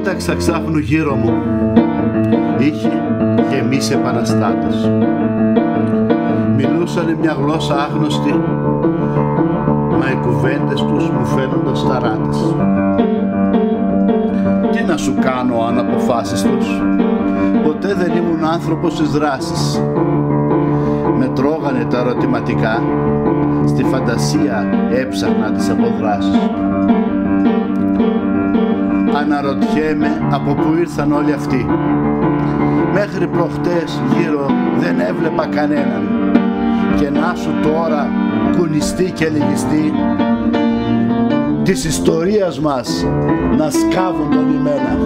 Κοίταξα ξάφνου γύρω μου. Είχε γεμίσει επαναστάτες. Μιλούσανε μια γλώσσα άγνωστη, μα οι κουβέντες τους μου φαίνονταν σταράτες. Τι να σου κάνω αναποφάσιστος, ποτέ δεν ήμουν άνθρωπος της δράσης. Με τρώγανε τα ερωτηματικά, στη φαντασία έψαχνα τις αποδράσεις. Αναρωτιέμαι από πού ήρθαν όλοι αυτοί. Μέχρι προχτές γύρω δεν έβλεπα κανέναν, και να σου τώρα κουνιστεί και λυγιστεί της ιστορίας μας να σκάβουν τον ημένα.